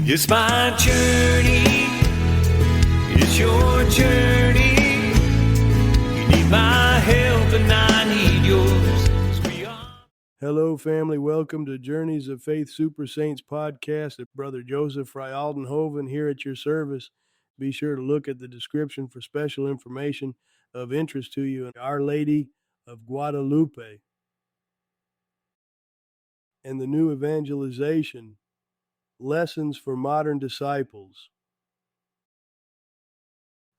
It's my journey, it's your journey. You need my help and I need yours. 'Cause we are... Hello, family. Welcome to Journeys of Faith Super Saints podcast. Brother Joseph Frialdenhoven here at your service. Be sure to look at the description for special information of interest to you. Our Lady of Guadalupe and the new Evangelization, lessons for modern disciples.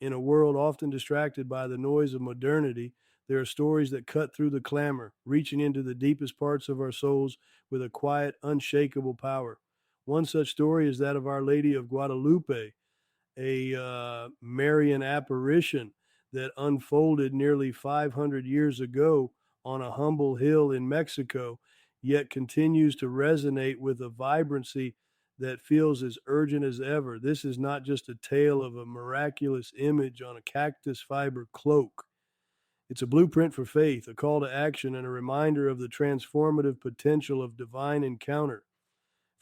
In a world often distracted by the noise of modernity, there are stories that cut through the clamor, reaching into the deepest parts of our souls with a quiet, unshakable power. One such story is that of Our Lady of Guadalupe, a Marian apparition that unfolded nearly 500 years ago on a humble hill in Mexico, yet continues to resonate with a vibrancy that feels as urgent as ever. This is not just a tale of a miraculous image on a cactus fiber cloak. It's a blueprint for faith, a call to action, and a reminder of the transformative potential of divine encounter.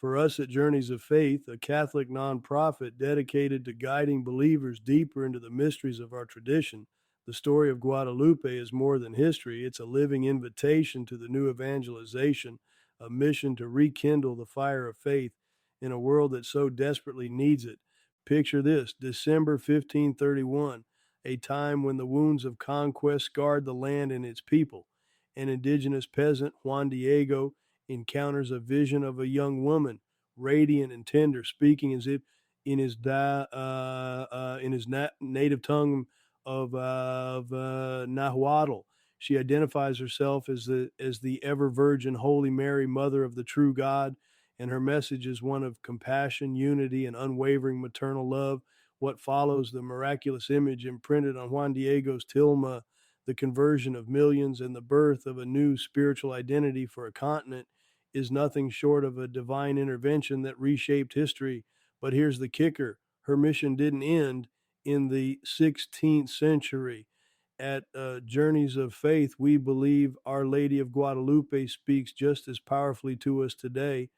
For us at Journeys of Faith, a Catholic nonprofit dedicated to guiding believers deeper into the mysteries of our tradition, the story of Guadalupe is more than history. It's a living invitation to the new evangelization, a mission to rekindle the fire of faith in a world that so desperately needs it. Picture this: December 1531, a time when the wounds of conquest scarred the land and its people. An indigenous peasant, Juan Diego, encounters a vision of a young woman, radiant and tender, speaking as if in his native tongue of Nahuatl. She identifies herself as the ever virgin Holy Mary, Mother of the true God, and her message is one of compassion, unity, and unwavering maternal love. What follows, the miraculous image imprinted on Juan Diego's tilma, the conversion of millions, and the birth of a new spiritual identity for a continent, is nothing short of a divine intervention that reshaped history. But here's the kicker: her mission didn't end in the 16th century. At Journeys of Faith, we believe Our Lady of Guadalupe speaks just as powerfully to us today,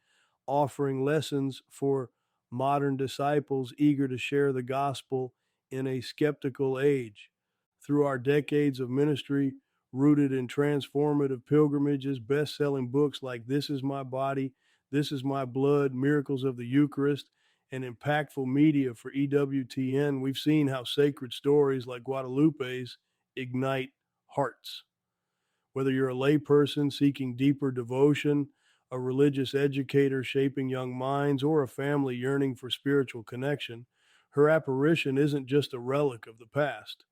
offering lessons for modern disciples eager to share the gospel in a skeptical age. Through our decades of ministry, rooted in transformative pilgrimages, best-selling books like This Is My Body, This Is My Blood, Miracles of the Eucharist, and impactful media for EWTN, we've seen how sacred stories like Guadalupe's ignite hearts. Whether you're a layperson seeking deeper devotion, a religious educator shaping young minds, or a family yearning for spiritual connection, her apparition isn't just a relic of the past.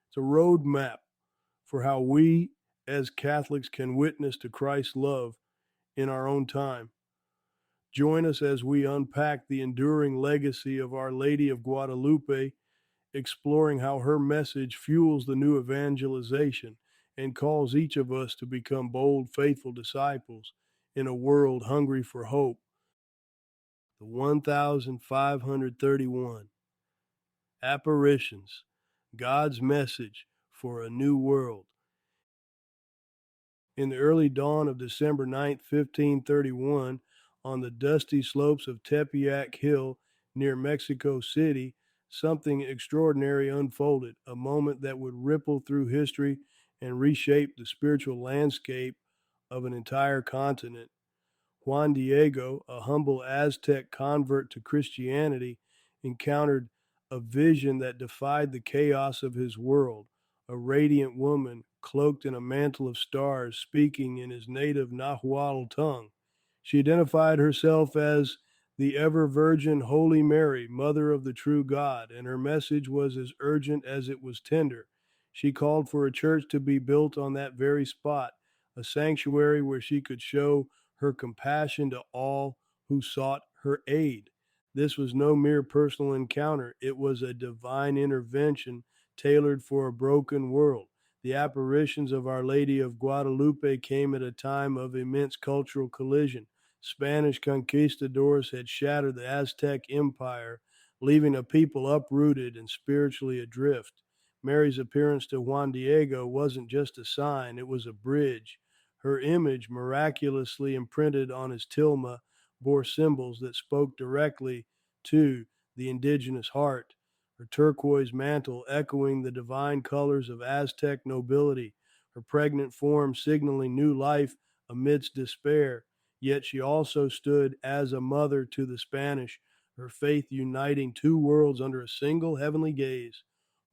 It's a roadmap for how we as Catholics can witness to Christ's love in our own time. Join us as we unpack the enduring legacy of Our Lady of Guadalupe, exploring how her message fuels the new evangelization and calls each of us to become bold, faithful disciples in a world hungry for hope. The 1531 Apparitions, God's message for a new world. In the early dawn of December 9th, 1531, on the dusty slopes of Tepeyac Hill near Mexico City, something extraordinary unfolded, a moment that would ripple through history and reshape the spiritual landscape of an entire continent. Juan Diego, a humble Aztec convert to Christianity, encountered a vision that defied the chaos of his world. A radiant woman, cloaked in a mantle of stars, speaking in his native Nahuatl tongue. She identified herself as the ever-virgin Holy Mary, Mother of the true God, and her message was as urgent as it was tender. She called for a church to be built on that very spot, a sanctuary where she could show her compassion to all who sought her aid. This was no mere personal encounter. It was a divine intervention tailored for a broken world. The apparitions of Our Lady of Guadalupe came at a time of immense cultural collision. Spanish conquistadors had shattered the Aztec Empire, leaving a people uprooted and spiritually adrift. Mary's appearance to Juan Diego wasn't just a sign, it was a bridge. Her image, miraculously imprinted on his tilma, bore symbols that spoke directly 2, the indigenous heart, her turquoise mantle echoing the divine colors of Aztec nobility, her pregnant form signaling new life amidst despair. Yet she also stood as a mother to the Spanish, her faith uniting two worlds under a single heavenly gaze.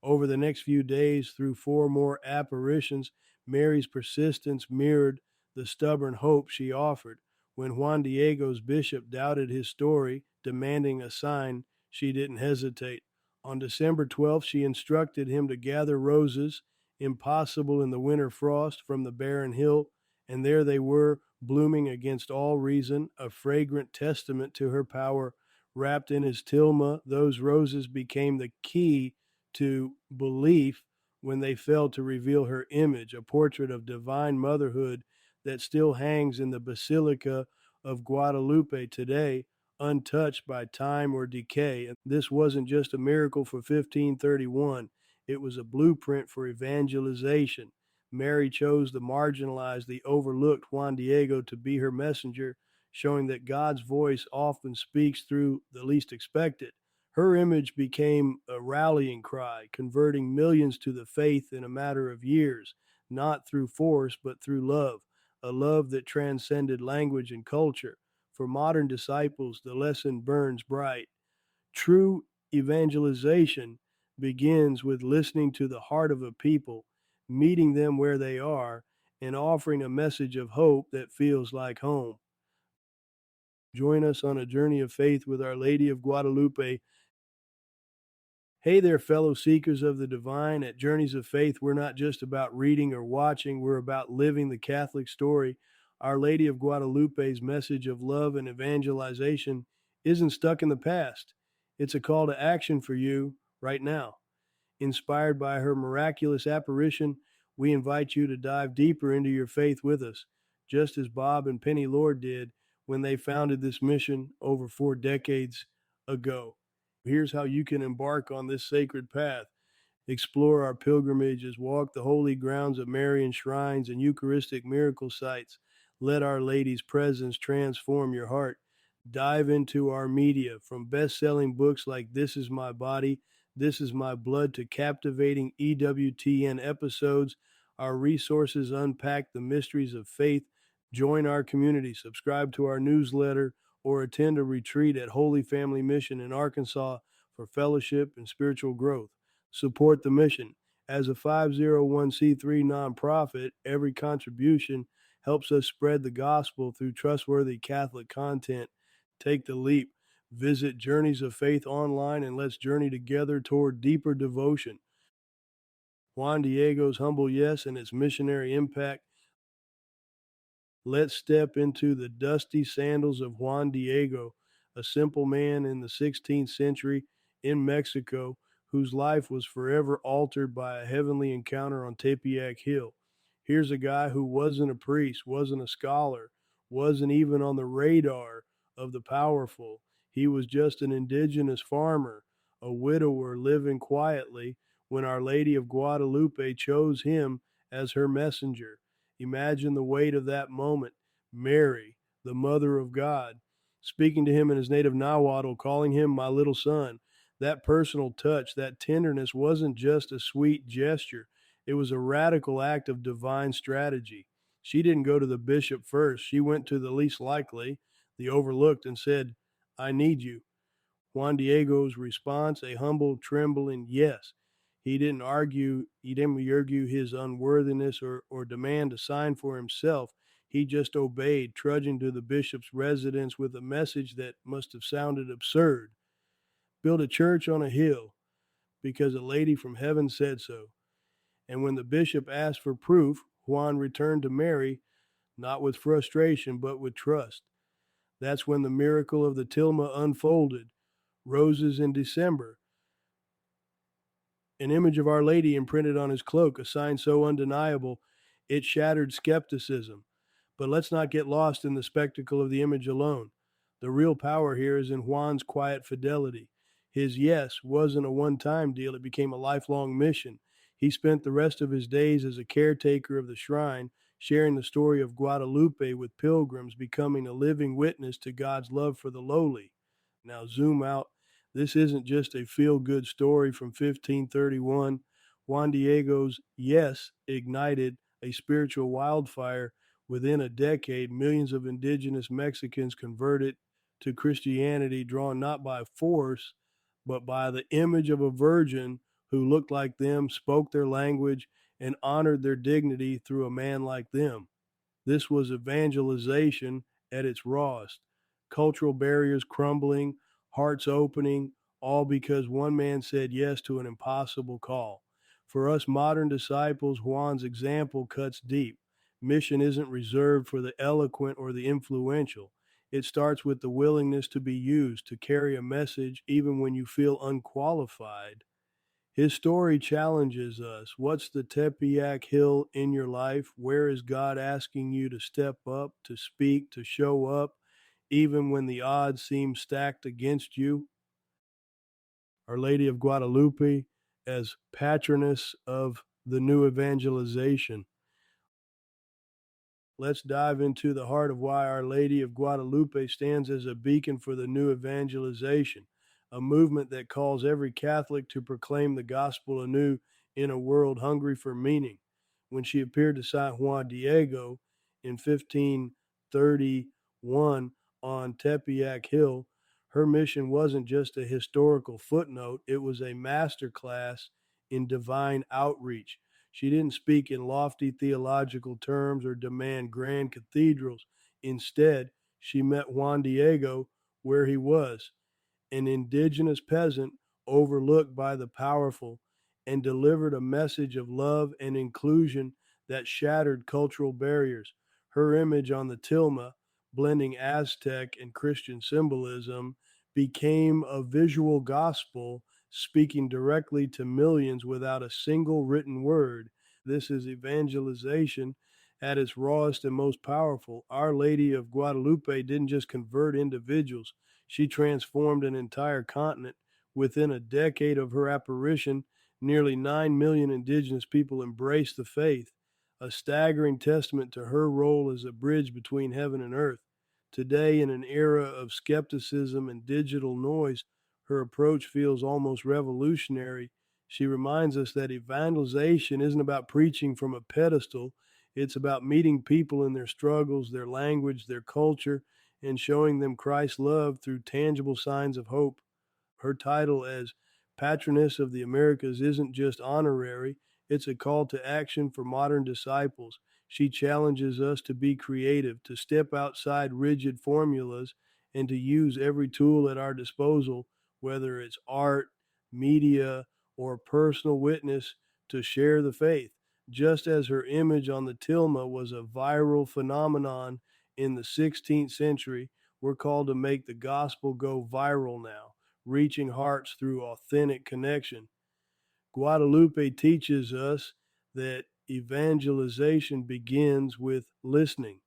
Over the next few days, through four more apparitions, Mary's persistence mirrored the stubborn hope she offered. When Juan Diego's bishop doubted his story, demanding a sign, she didn't hesitate. On December 12th, she instructed him to gather roses, impossible in the winter frost, from the barren hill, and there they were, blooming against all reason, a fragrant testament to her power. Wrapped in his tilma, those roses became the key to belief when they failed to reveal her image, a portrait of divine motherhood that still hangs in the Basilica of Guadalupe today, untouched by time or decay. And this wasn't just a miracle for 1531, it was a blueprint for evangelization. Mary chose the marginalized, the overlooked Juan Diego to be her messenger, showing that God's voice often speaks through the least expected. Her image became a rallying cry, converting millions to the faith in a matter of years, not through force, but through love, a love that transcended language and culture. For modern disciples, the lesson burns bright. True evangelization begins with listening to the heart of a people, meeting them where they are, and offering a message of hope that feels like home. Join us on a journey of faith with Our Lady of Guadalupe. Hey there, fellow seekers of the divine. At Journeys of Faith, we're not just about reading or watching, we're about living the Catholic story. Our Lady of Guadalupe's message of love and evangelization isn't stuck in the past. It's a call to action for you right now. Inspired by her miraculous apparition, we invite you to dive deeper into your faith with us, just as Bob and Penny Lord did when they founded this mission over 4 decades ago. Here's how you can embark on this sacred path. Explore our pilgrimages, walk the holy grounds of Marian shrines and Eucharistic miracle sites. Let Our Lady's presence transform your heart. Dive into our media, from best-selling books like This Is My Body, This Is My Blood, to captivating EWTN episodes. Our resources unpack the mysteries of faith. Join our community, subscribe to our newsletter, or attend a retreat at Holy Family Mission in Arkansas for fellowship and spiritual growth. Support the mission. As a 501c3 nonprofit, every contribution helps us spread the gospel through trustworthy Catholic content. Take the leap. Visit Journeys of Faith online and let's journey together toward deeper devotion. Juan Diego's humble yes and its missionary impact. Let's step into the dusty sandals of Juan Diego, a simple man in the 16th century in Mexico whose life was forever altered by a heavenly encounter on Tepeyac Hill. Here's a guy who wasn't a priest, wasn't a scholar, wasn't even on the radar of the powerful. He was just an indigenous farmer, a widower living quietly, when Our Lady of Guadalupe chose him as her messenger. Imagine the weight of that moment. Mary, the Mother of God, speaking to him in his native Nahuatl, calling him my little son. That personal touch, that tenderness wasn't just a sweet gesture. It was a radical act of divine strategy. She didn't go to the bishop first. She went to the least likely, the overlooked, and said, I need you. Juan Diego's response, a humble, trembling yes. He didn't argue his unworthiness or demand a sign for himself. He just obeyed, trudging to the bishop's residence with a message that must have sounded absurd. Build a church on a hill because a lady from heaven said so. And when the bishop asked for proof, Juan returned to Mary, not with frustration, but with trust. That's when the miracle of the tilma unfolded. Roses in December, an image of Our Lady imprinted on his cloak, a sign so undeniable it shattered skepticism. But let's not get lost in the spectacle of the image alone. The real power here is in Juan's quiet fidelity. His yes wasn't a one-time deal, it became a lifelong mission. He spent the rest of his days as a caretaker of the shrine, sharing the story of Guadalupe with pilgrims, becoming a living witness to God's love for the lowly. Now zoom out This isn't just a feel good story from 1531. Juan Diego's yes ignited a spiritual wildfire. Within a decade, millions of indigenous Mexicans converted to Christianity, drawn not by force, but by the image of a virgin who looked like them, spoke their language, and honored their dignity through a man like them. This was evangelization at its rawest. Cultural barriers crumbling, hearts opening, all because one man said yes to an impossible call. For us modern disciples, Juan's example cuts deep. Mission isn't reserved for the eloquent or the influential. It starts with the willingness to be used, to carry a message even when you feel unqualified. His story challenges us. What's the Tepeyac hill in your life? Where is God asking you to step up, to speak, to show up, even when the odds seem stacked against you? Our Lady of Guadalupe as patroness of the new evangelization. Let's dive into the heart of why Our Lady of Guadalupe stands as a beacon for the new evangelization, a movement that calls every Catholic to proclaim the gospel anew in a world hungry for meaning. When she appeared to Saint Juan Diego in 1531 on Tepeyac Hill, her mission wasn't just a historical footnote, it was a master class in divine outreach. She didn't speak in lofty theological terms or demand grand cathedrals. Instead, she met Juan Diego where he was, an indigenous peasant overlooked by the powerful, and delivered a message of love and inclusion that shattered cultural barriers. Her image on the tilma, blending Aztec and Christian symbolism, became a visual gospel speaking directly to millions without a single written word. This is evangelization at its rawest and most powerful. Our Lady of Guadalupe didn't just convert individuals, she transformed an entire continent. Within a decade of her apparition, nearly 9 million indigenous people embraced the faith, a staggering testament to her role as a bridge between heaven and earth. Today, in an era of skepticism and digital noise, her approach feels almost revolutionary. She reminds us that evangelization isn't about preaching from a pedestal, it's about meeting people in their struggles, their language, their culture, and showing them Christ's love through tangible signs of hope. Her title as Patroness of the Americas isn't just honorary, it's a call to action for modern disciples. She challenges us to be creative, to step outside rigid formulas, and to use every tool at our disposal, whether it's art, media, or personal witness, to share the faith. Just as her image on the tilma was a viral phenomenon in the 16th century, we're called to make the gospel go viral now, reaching hearts through authentic connection. Guadalupe teaches us that evangelization begins with listening,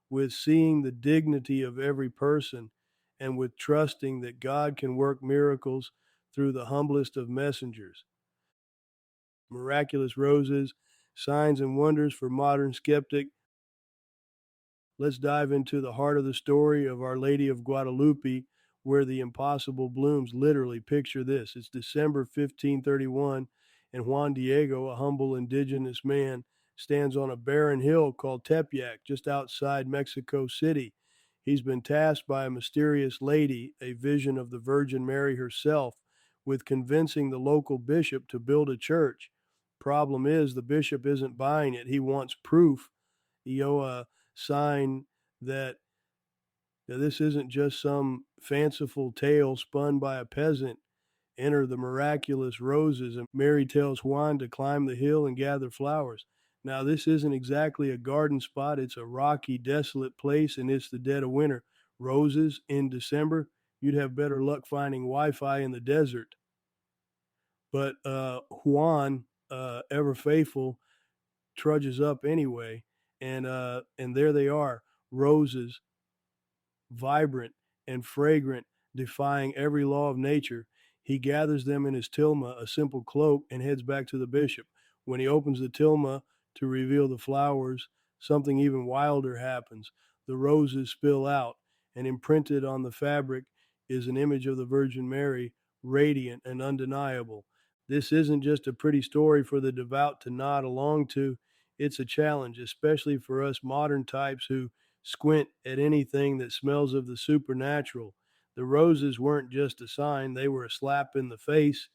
with seeing the dignity of every person, and with trusting that God can work miracles through the humblest of messengers. Miraculous roses, signs and wonders for modern skeptic. Let's dive into the heart of the story of Our Lady of Guadalupe, where the impossible blooms. Literally, picture this. It's December 1531, and Juan Diego, a humble indigenous man, stands on a barren hill called Tepeyac, just outside Mexico City. He's been tasked by a mysterious lady, a vision of the Virgin Mary herself, with convincing the local bishop to build a church. Problem is, the bishop isn't buying it. He wants proof. A sign that this isn't just some fanciful tale spun by a peasant. Enter the miraculous roses, and Mary tells Juan to climb the hill and gather flowers. Now, this isn't exactly a garden spot. It's a rocky, desolate place, and it's the dead of winter. Roses in December, you'd have better luck finding Wi-Fi in the desert. But Juan, ever faithful, trudges up anyway, and there they are, roses, vibrant and fragrant, defying every law of nature. He gathers them in his tilma, a simple cloak, and heads back to the bishop. When he opens the tilma to reveal the flowers, something even wilder happens. The roses spill out, and imprinted on the fabric is an image of the Virgin Mary radiant, and undeniable. This isn't just a pretty story for the devout to nod along to. It's a challenge, especially for us modern types who squint at anything that smells of the supernatural. The roses weren't just a sign, they were a slap in the face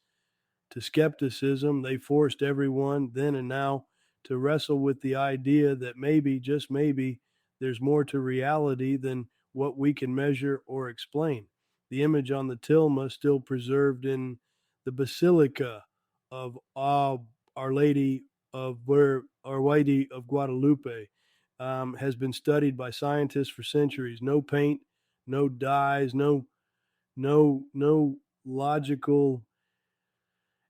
to skepticism. They forced everyone, then and now, to wrestle with the idea that maybe, just maybe, there's more to reality than what we can measure or explain. The image on the tilma, still preserved in the Basilica of Our Lady of Our Lady of Guadalupe, has been studied by scientists for centuries. No paint, no dyes, no logical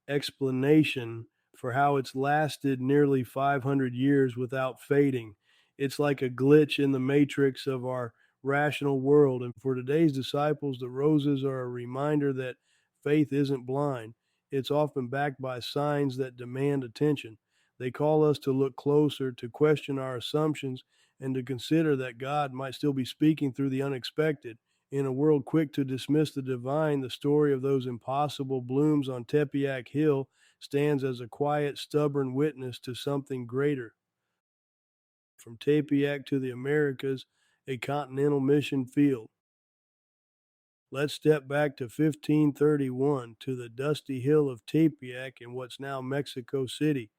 explanation for how it's lasted nearly 500 years without fading. It's like a glitch in the matrix of our rational world. And for today's disciples, the roses are a reminder that faith isn't blind. It's often backed by signs that demand attention. They call us to look closer, to question our assumptions, and to consider that God might still be speaking through the unexpected. In a world quick to dismiss the divine, the story of those impossible blooms on Tepeyac Hill stands as a quiet, stubborn witness to something greater. From Tepeyac to the Americas, a continental mission field. Let's step back to 1531 to the dusty hill of Tepeyac in what's now Mexico City.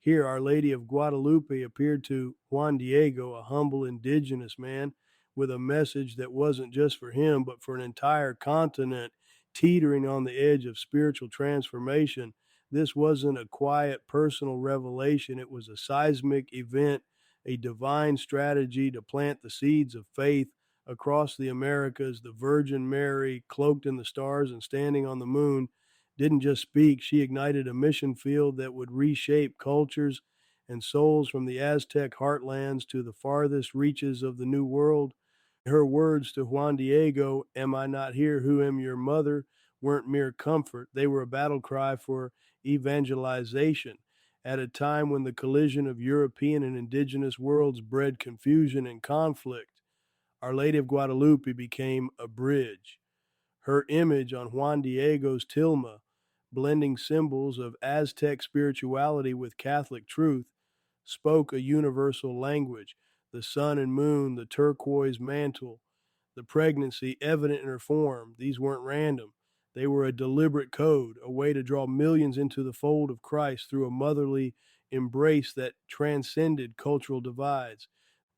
Here, Our Lady of Guadalupe appeared to Juan Diego, a humble indigenous man, with a message that wasn't just for him, but for an entire continent teetering on the edge of spiritual transformation. This wasn't a quiet personal revelation, it was a seismic event, a divine strategy to plant the seeds of faith across the Americas. The Virgin Mary, cloaked in the stars and standing on the moon, didn't just speak, she ignited a mission field that would reshape cultures and souls from the Aztec heartlands to the farthest reaches of the New World. Her words to Juan Diego, "Am I not here who am your mother?" weren't mere comfort. They were a battle cry for evangelization. At a time when the collision of European and indigenous worlds bred confusion and conflict, Our Lady of Guadalupe became a bridge. Her image on Juan Diego's tilma, blending symbols of Aztec spirituality with Catholic truth, spoke a universal language. The sun and moon, the turquoise mantle, the pregnancy evident in her form, these weren't random. They were a deliberate code, a way to draw millions into the fold of Christ through a motherly embrace that transcended cultural divides.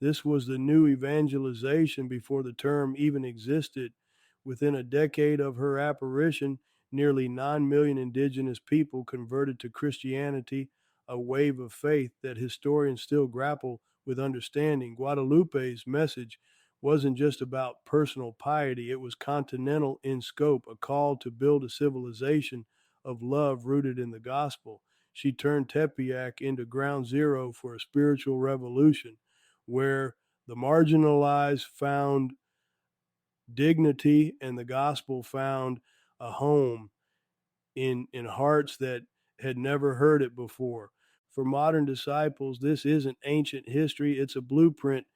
This was the new evangelization before the term even existed. Within a decade of her apparition, nearly 9 million indigenous people converted to Christianity, a wave of faith that historians still grapple with understanding. Guadalupe's message wasn't just about personal piety, it was continental in scope, a call to build a civilization of love rooted in the gospel. She turned Tepeyac into ground zero for a spiritual revolution where the marginalized found dignity and the gospel found a home in hearts that had never heard it before. For modern disciples, this isn't ancient history, it's a blueprint.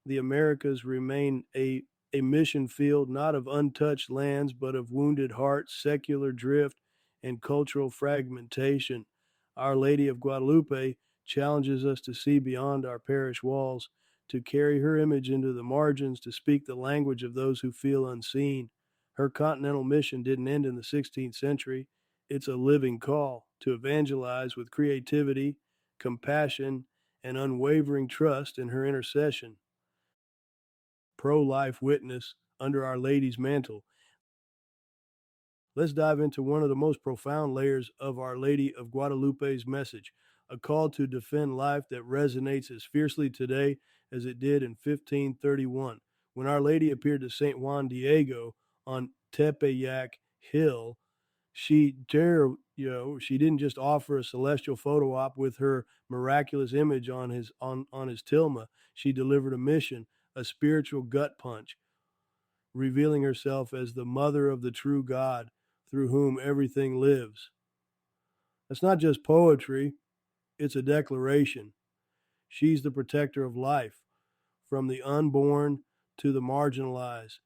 The Americas remain a mission field not of untouched lands, but of wounded hearts, secular drift, and cultural fragmentation. Our Lady of Guadalupe challenges us to see beyond our parish walls, to carry her image into the margins, to speak the language of those who feel unseen. Her continental mission didn't end in the 16th century. It's a living call to evangelize with creativity, compassion, and unwavering trust in her intercession. Pro-life witness under Our Lady's mantle. Let's dive into one of the most profound layers of Our Lady of Guadalupe's message, a call to defend life that resonates as fiercely today as it did in 1531. When Our Lady appeared to St. Juan Diego on Tepeyac Hill, she didn't just offer a celestial photo op with her miraculous image on his tilma. She delivered a mission, a spiritual gut punch, revealing herself as the mother of the true God through whom everything lives. That's not just poetry, it's a declaration. She's the protector of life, from the unborn to the marginalized,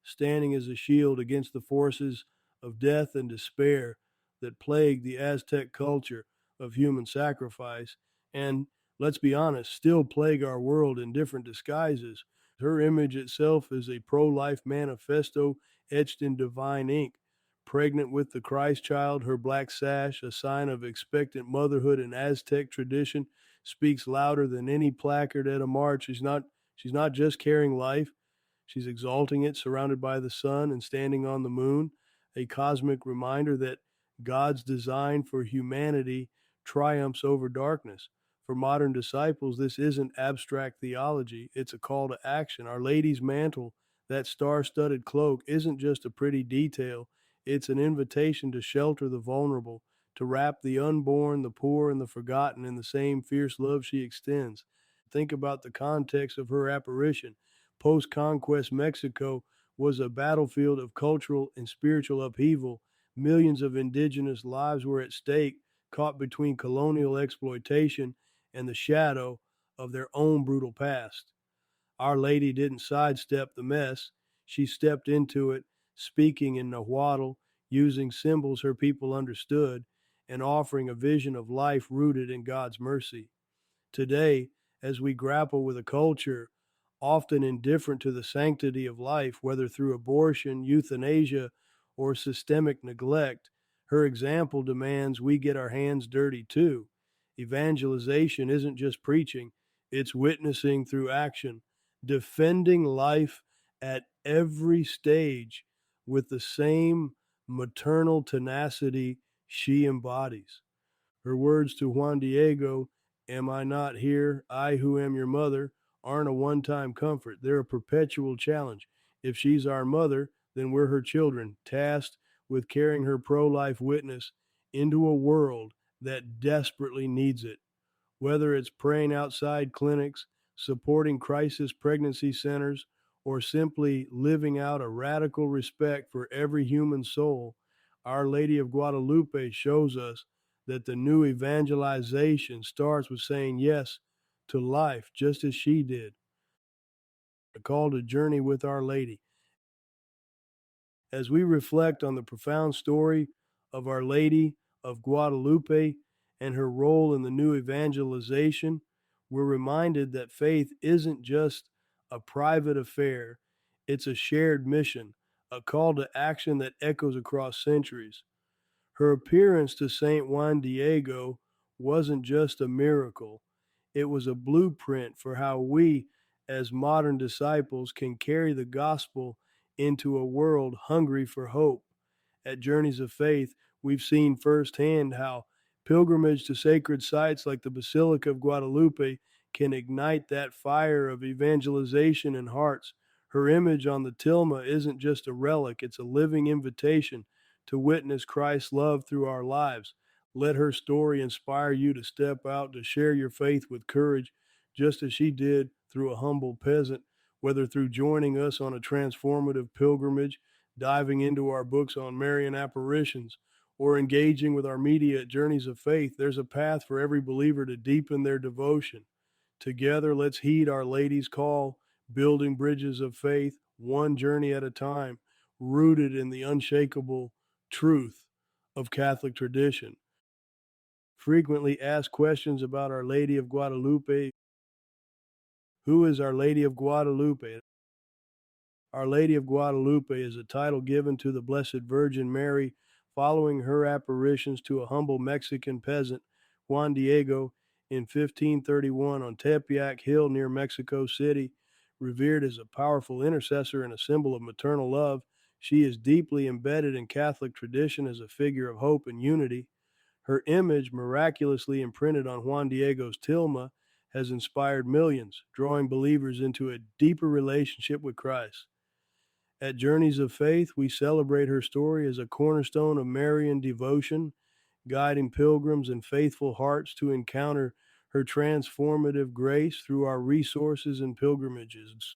standing as a shield against the forces of death and despair that plagued the Aztec culture of human sacrifice, and let's be honest, still plague our world in different disguises. Her image itself is a pro life manifesto etched in divine ink. Pregnant with the Christ child, her black sash, a sign of expectant motherhood in Aztec tradition, speaks louder than any placard at a march. She's not just carrying life, she's exalting it, surrounded by the sun and standing on the moon, a cosmic reminder that God's design for humanity triumphs over darkness. For modern disciples, this isn't abstract theology, it's a call to action. Our Lady's mantle, that star studded cloak, isn't just a pretty detail, it's an invitation to shelter the vulnerable, to wrap the unborn, the poor, and the forgotten in the same fierce love she extends. Think about the context of her apparition. Post conquest Mexico was a battlefield of cultural and spiritual upheaval. Millions of indigenous lives were at stake, caught between colonial exploitation and the shadow of their own brutal past. Our Lady didn't sidestep the mess, she stepped into it, speaking in Nahuatl, using symbols her people understood, and offering a vision of life rooted in God's mercy. Today, as we grapple with a culture often indifferent to the sanctity of life, whether through abortion, euthanasia, or systemic neglect, her example demands we get our hands dirty too. Evangelization isn't just preaching, it's witnessing through action, defending life at every stage with the same maternal tenacity she embodies. Her words to Juan Diego, "Am I not here, I who am your mother," aren't a one time comfort. They're a perpetual challenge. If she's our mother, then we're her children, tasked with carrying her pro life witness into a world that desperately needs it. Whether it's praying outside clinics, supporting crisis pregnancy centers, or simply living out a radical respect for every human soul, Our Lady of Guadalupe shows us that the new evangelization starts with saying yes to life, just as she did. A call to journey with Our Lady. As we reflect on the profound story of Our Lady of Guadalupe and her role in the new evangelization, we're reminded that faith isn't just a private affair, it's a shared mission, a call to action that echoes across centuries. Her appearance to St. Juan Diego wasn't just a miracle, it was a blueprint for how we, as modern disciples, can carry the gospel into a world hungry for hope. At Journeys of Faith, we've seen firsthand how pilgrimage to sacred sites like the Basilica of Guadalupe can ignite that fire of evangelization in hearts. Her image on the tilma isn't just a relic, it's a living invitation to witness Christ's love through our lives. Let her story inspire you to step out, to share your faith with courage, just as she did through a humble peasant, whether through joining us on a transformative pilgrimage, diving into our books on Marian apparitions, or engaging with our media at Journeys of Faith. There's a path for every believer to deepen their devotion. Together, let's heed Our Lady's call, building bridges of faith, one journey at a time, rooted in the unshakable truth of Catholic tradition. Frequently asked questions about Our Lady of Guadalupe. Who is Our Lady of Guadalupe? Our Lady of Guadalupe is a title given to the Blessed Virgin Mary following her apparitions to a humble Mexican peasant, Juan Diego, in 1531 on Tepeyac Hill near Mexico City. Revered as a powerful intercessor and a symbol of maternal love, she is deeply embedded in Catholic tradition as a figure of hope and unity. Her image, miraculously imprinted on Juan Diego's tilma, has inspired millions, drawing believers into a deeper relationship with Christ. At Journeys of Faith, we celebrate her story as a cornerstone of Marian devotion, guiding pilgrims and faithful hearts to encounter her transformative grace through our resources and pilgrimages.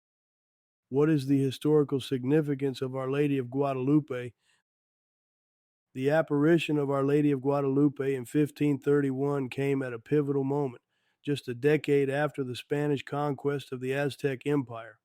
What is the historical significance of Our Lady of Guadalupe? The apparition of Our Lady of Guadalupe in 1531 came at a pivotal moment, just a decade after the Spanish conquest of the Aztec Empire.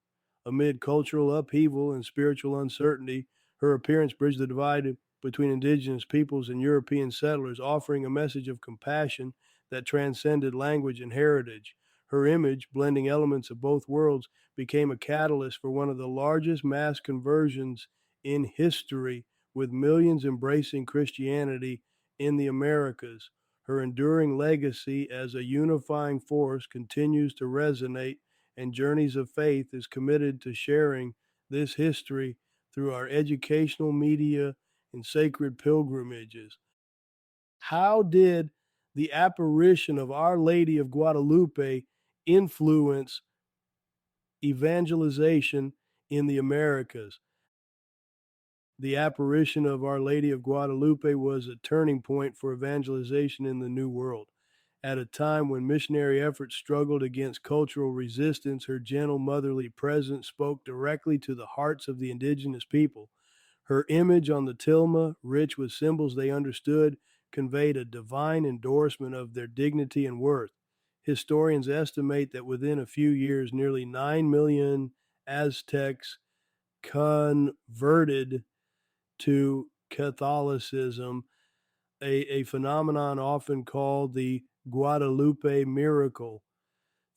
Amid cultural upheaval and spiritual uncertainty, her appearance bridged the divide between indigenous peoples and European settlers, offering a message of compassion that transcended language and heritage. Her image, blending elements of both worlds, became a catalyst for one of the largest mass conversions in history, with millions embracing Christianity in the Americas. Her enduring legacy as a unifying force continues to resonate, and Journeys of Faith is committed to sharing this history through our educational media and sacred pilgrimages. How did the apparition of Our Lady of Guadalupe influence evangelization in the Americas? The apparition of Our Lady of Guadalupe was a turning point for evangelization in the New World. At a time when missionary efforts struggled against cultural resistance, her gentle motherly presence spoke directly to the hearts of the indigenous people. Her image on the tilma, rich with symbols they understood, conveyed a divine endorsement of their dignity and worth. Historians estimate that within a few years, nearly 9 million Aztecs converted to Catholicism, a phenomenon often called the Guadalupe miracle.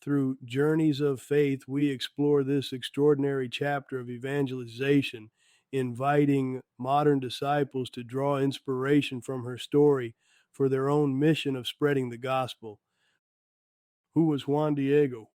Through Journeys of Faith, we explore this extraordinary chapter of evangelization, inviting modern disciples to draw inspiration from her story for their own mission of spreading the gospel. Who was Juan Diego?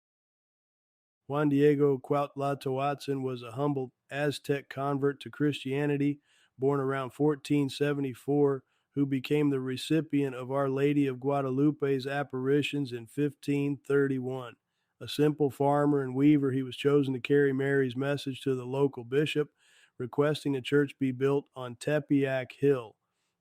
Juan Diego Cuauhtlahuatzin was a humble Aztec convert to Christianity, born around 1474, who became the recipient of Our Lady of Guadalupe's apparitions in 1531. A simple farmer and weaver, he was chosen to carry Mary's message to the local bishop, requesting a church be built on Tepeyac Hill.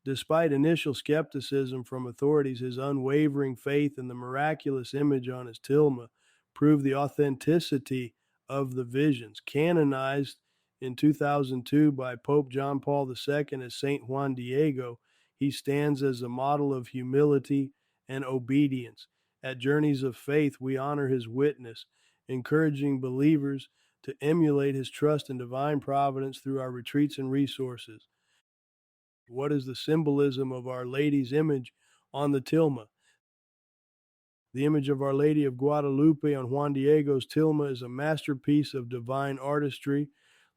Despite initial skepticism from authorities, his unwavering faith in the miraculous image on his tilma proved the authenticity of the visions. Canonized in 2002 by Pope John Paul II as Saint Juan Diego, he stands as a model of humility and obedience. At Journeys of Faith, we honor his witness, encouraging believers to emulate his trust in divine providence through our retreats and resources. What is the symbolism of Our Lady's image on the tilma? The image of Our Lady of Guadalupe on Juan Diego's tilma is a masterpiece of divine artistry,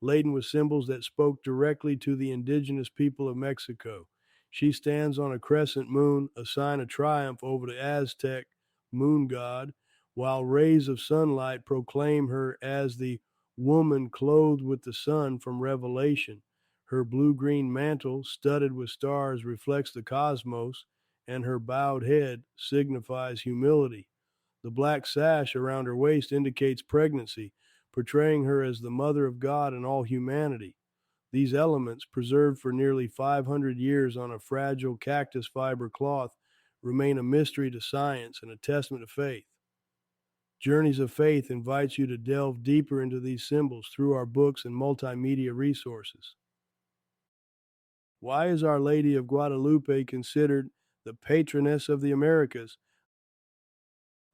laden with symbols that spoke directly to the indigenous people of Mexico. She stands on a crescent moon, a sign of triumph over the Aztec moon god, while rays of sunlight proclaim her as the woman clothed with the sun from Revelation. Her blue-green mantle, studded with stars, reflects the cosmos, and her bowed head signifies humility. The black sash around her waist indicates pregnancy, portraying her as the mother of God and all humanity. These elements, preserved for nearly 500 years on a fragile cactus fiber cloth, remain a mystery to science and a testament to faith. Journeys of Faith invites you to delve deeper into these symbols through our books and multimedia resources. Why is Our Lady of Guadalupe considered the patroness of the Americas?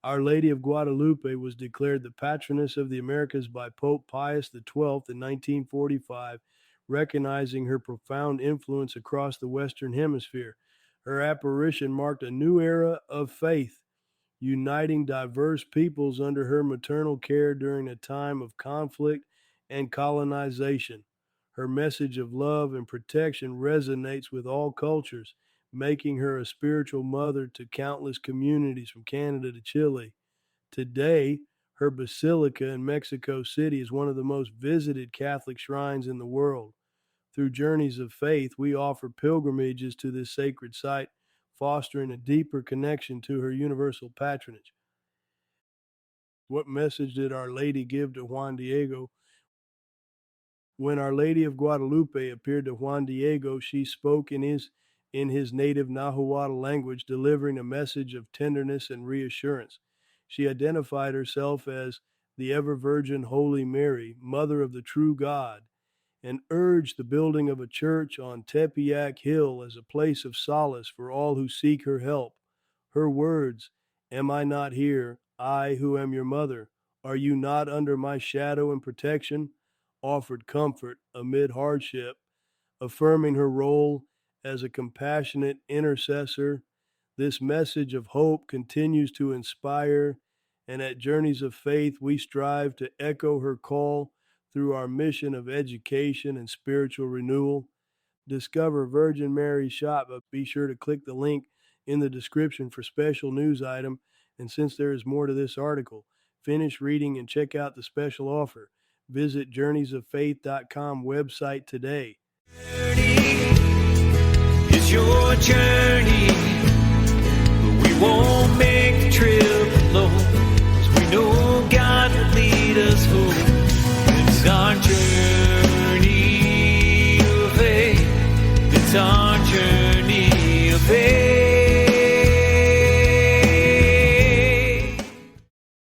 Our Lady of Guadalupe was declared the patroness of the Americas by Pope Pius XII in 1945, recognizing her profound influence across the Western Hemisphere. Her apparition marked a new era of faith, uniting diverse peoples under her maternal care during a time of conflict and colonization. Her message of love and protection resonates with all cultures, making her a spiritual mother to countless communities from Canada to Chile. Today, her basilica in Mexico City is one of the most visited Catholic shrines in the world. Through Journeys of Faith, we offer pilgrimages to this sacred site, fostering a deeper connection to her universal patronage. What message did Our Lady give to Juan Diego? When Our Lady of Guadalupe appeared to Juan Diego, she spoke in his native Nahuatl language, delivering a message of tenderness and reassurance. She identified herself as the ever Virgin Holy Mary, Mother of the true God, and urged the building of a church on Tepeyac Hill as a place of solace for all who seek her help. Her words, "Am I not here, I who am your mother? Are you not under my shadow and protection?" offered comfort amid hardship, affirming her role as a compassionate intercessor. This message of hope continues to inspire, and at Journeys of Faith, we strive to echo her call through our mission of education and spiritual renewal. Discover Virgin Mary's shop, but be sure to click the link in the description for special news item. And since there is more to this article, finish reading and check out the special offer. Visit journeysoffaith.com website today. It's your journey, but we won't make the trip alone.